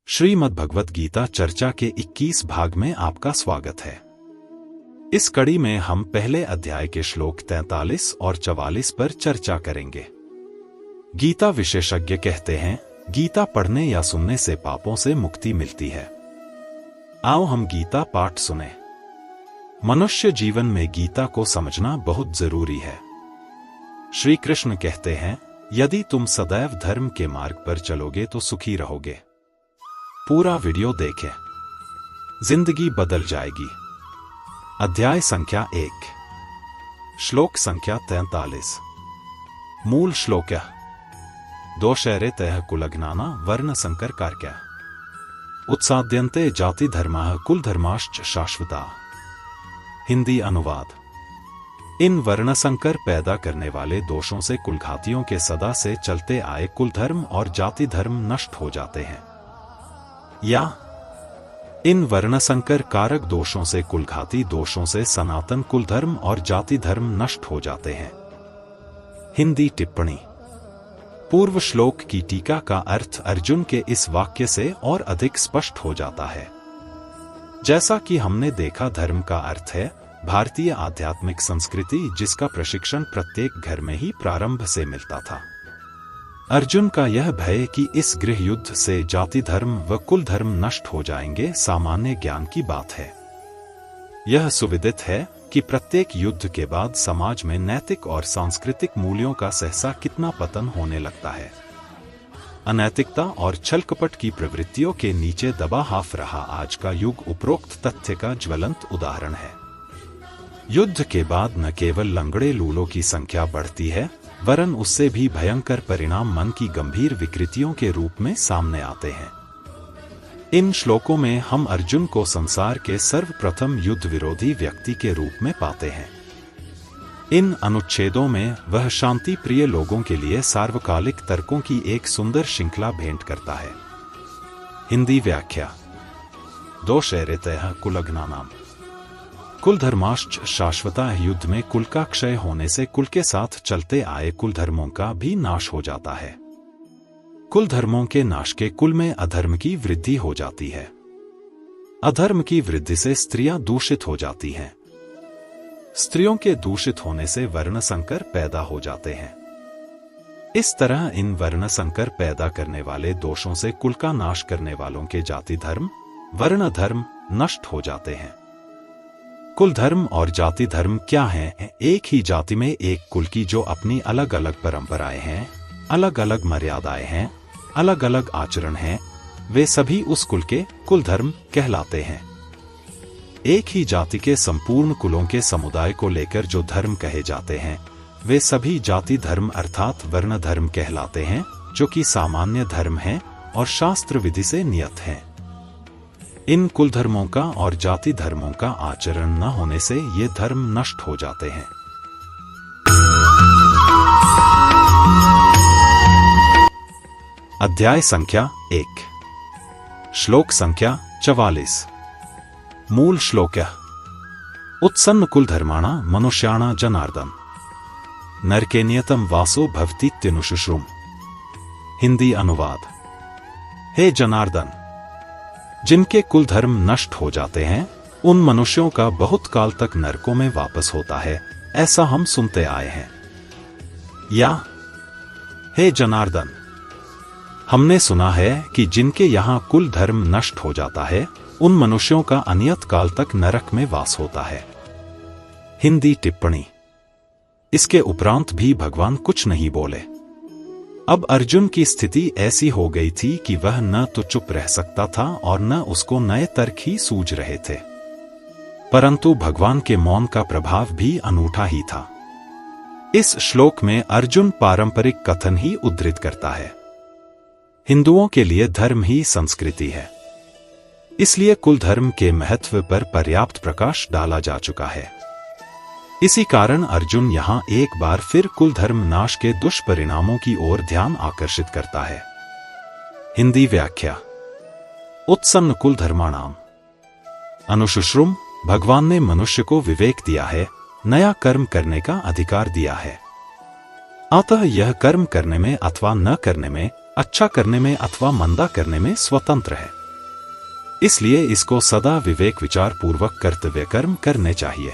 श्रीमद् भगवत गीता चर्चा के 21 भाग में आपका स्वागत है। इस कड़ी में हम पहले अध्याय के श्लोक 43 और 44 पर चर्चा करेंगे। गीता विशेषज्ञ कहते हैं, गीता पढ़ने या सुनने से पापों से मुक्ति मिलती है। आओ हम गीता पाठ सुने। मनुष्य जीवन में गीता को समझना बहुत जरूरी है। श्री कृष्ण कहते हैं, यदि तुम सदैव धर्म के मार्ग पर चलोगे तो सुखी रहोगे। पूरा वीडियो देखें, जिंदगी बदल जाएगी। अध्याय संख्या 1, श्लोक संख्या 43। मूल श्लोक: दोषैरे तैः कुलघ्नाना वर्ण संकर कार्या उत्साद्यन्ते जाति धर्माः कुल धर्माश्च शाश्वता। हिंदी अनुवाद: इन वर्ण संकर पैदा करने वाले दोषों से कुलघातियों के सदा से चलते आए कुल धर्म और जाति धर्म नष्ट हो जाते हैं। या इन वर्णसंकर कारक दोषों से कुलघाती दोषों से सनातन कुल धर्म और जाति धर्म नष्ट हो जाते हैं। हिंदी टिप्पणी: पूर्व श्लोक की टीका का अर्थ अर्जुन के इस वाक्य से और अधिक स्पष्ट हो जाता है। जैसा कि हमने देखा, धर्म का अर्थ है भारतीय आध्यात्मिक संस्कृति, जिसका प्रशिक्षण प्रत्येक घर में ही प्रारंभ से मिलता था। अर्जुन का यह भय कि इस गृह युद्ध से जाति धर्म व कुल धर्म नष्ट हो जाएंगे सामान्य ज्ञान की बात है। यह सुविदित है कि प्रत्येक युद्ध के बाद समाज में नैतिक और सांस्कृतिक मूल्यों का सहसा कितना पतन होने लगता है। अनैतिकता और छलकपट की प्रवृत्तियों के नीचे दबा हाफ रहा आज का युग उपरोक्त तथ्य का ज्वलंत उदाहरण है। युद्ध के बाद न केवल लंगड़े लूलों की संख्या बढ़ती है, वरन उससे भी भयंकर परिणाम मन की गंभीर विकृतियों के रूप में सामने आते हैं। इन श्लोकों में हम अर्जुन को संसार के सर्वप्रथम युद्ध विरोधी व्यक्ति के रूप में पाते हैं। इन अनुच्छेदों में वह शांति प्रिय लोगों के लिए सार्वकालिक तर्कों की एक सुंदर श्रृंखला भेंट करता है। हिंदी व्याख्या: दोषैरे तैः कुलघ्नानाम् कुल धर्माश्च शाश्वता। युद्ध में कुल का क्षय होने से कुल के साथ चलते आए कुल धर्मों का भी नाश हो जाता है। कुल धर्मों के नाश के कुल में अधर्म की वृद्धि हो जाती है। अधर्म की वृद्धि से स्त्रियां दूषित हो जाती हैं। स्त्रियों के दूषित होने से वर्ण संकर पैदा हो जाते हैं। इस तरह इन वर्ण संकर पैदा करने वाले दोषों से कुल का नाश करने वालों के जाति धर्म, वर्ण धर्म नष्ट हो जाते हैं। कुल धर्म और जाति धर्म क्या हैं? एक ही जाति में एक कुल की जो अपनी अलग अलग परंपराएं हैं, अलग अलग मर्यादाएं हैं, अलग अलग आचरण हैं, वे सभी उस कुल के कुल धर्म कहलाते हैं। एक ही जाति के संपूर्ण कुलों के समुदाय को लेकर जो धर्म कहे जाते हैं, वे सभी जाति धर्म अर्थात वर्ण धर्म कहलाते हैं, जो कि सामान्य धर्म हैं और शास्त्र विधि से नियत हैं। इन कुल धर्मों का और जाति धर्मों का आचरण न होने से ये धर्म नष्ट हो जाते हैं। अध्याय संख्या 1, श्लोक संख्या 44। मूल श्लोक: उत्सन्न कुल धर्माणा मनुष्याणा जनार्दन नरके नियतम वासो भवतीत्यनुशुश्रुम। हिंदी अनुवाद: हे जनार्दन, जिनके कुल धर्म नष्ट हो जाते हैं उन मनुष्यों का बहुत काल तक नरकों में वापस होता है, ऐसा हम सुनते आए हैं। या हे जनार्दन, हमने सुना है कि जिनके यहाँ कुल धर्म नष्ट हो जाता है उन मनुष्यों का अनियत काल तक नरक में वास होता है। हिंदी टिप्पणी: इसके उपरांत भी भगवान कुछ नहीं बोले। अब अर्जुन की स्थिति ऐसी हो गई थी कि वह न तो चुप रह सकता था और न उसको नए तर्क ही सूझ रहे थे। परंतु भगवान के मौन का प्रभाव भी अनूठा ही था। इस श्लोक में अर्जुन पारंपरिक कथन ही उद्धृत करता है। हिंदुओं के लिए धर्म ही संस्कृति है, इसलिए कुल धर्म के महत्व पर पर्याप्त प्रकाश डाला जा चुका है। इसी कारण अर्जुन यहाँ एक बार फिर कुल धर्म नाश के दुष्परिणामों की ओर ध्यान आकर्षित करता है। हिंदी व्याख्या: उत्सन्न कुल धर्माणाम अनुशुश्रुम। भगवान ने मनुष्य को विवेक दिया है, नया कर्म करने का अधिकार दिया है। अतः यह कर्म करने में अथवा न करने में, अच्छा करने में अथवा मंदा करने में स्वतंत्र है। इसलिए इसको सदा विवेक विचार पूर्वक कर्तव्य कर्म करने चाहिए।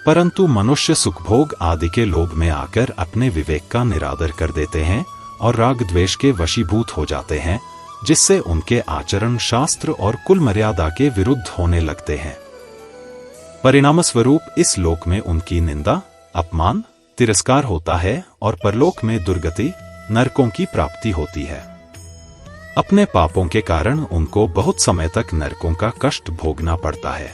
परंतु मनुष्य सुखभोग आदि के लोभ में आकर अपने विवेक का निरादर कर देते हैं और राग द्वेष के वशीभूत हो जाते हैं, जिससे उनके आचरण शास्त्र और कुल मर्यादा के विरुद्ध होने लगते हैं। परिणामस्वरूप इस लोक में उनकी निंदा, अपमान, तिरस्कार होता है और परलोक में दुर्गति, नरकों की प्राप्ति होती है। अपने पापों के कारण उनको बहुत समय तक नरकों का कष्ट भोगना पड़ता है।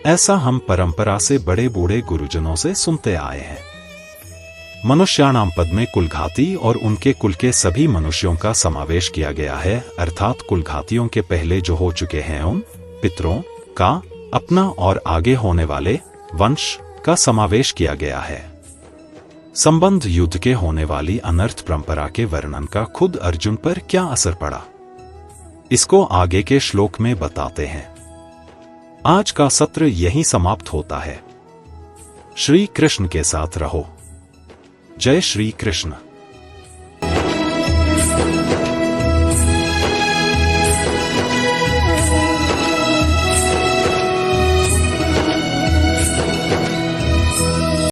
ऐसा हम परंपरा से बड़े बूढ़े गुरुजनों से सुनते आए हैं। मनुष्याणाम पद में कुलघाती और उनके कुल के सभी मनुष्यों का समावेश किया गया है, अर्थात कुलघातियों के पहले जो हो चुके हैं उन पितरों का, अपना और आगे होने वाले वंश का समावेश किया गया है। संबंध युद्ध के होने वाली अनर्थ परंपरा के वर्णन का खुद अर्जुन पर क्या असर पड़ा, इसको आगे के श्लोक में बताते हैं। आज का सत्र यहीं समाप्त होता है। श्री कृष्ण के साथ रहो। जय श्री कृष्ण।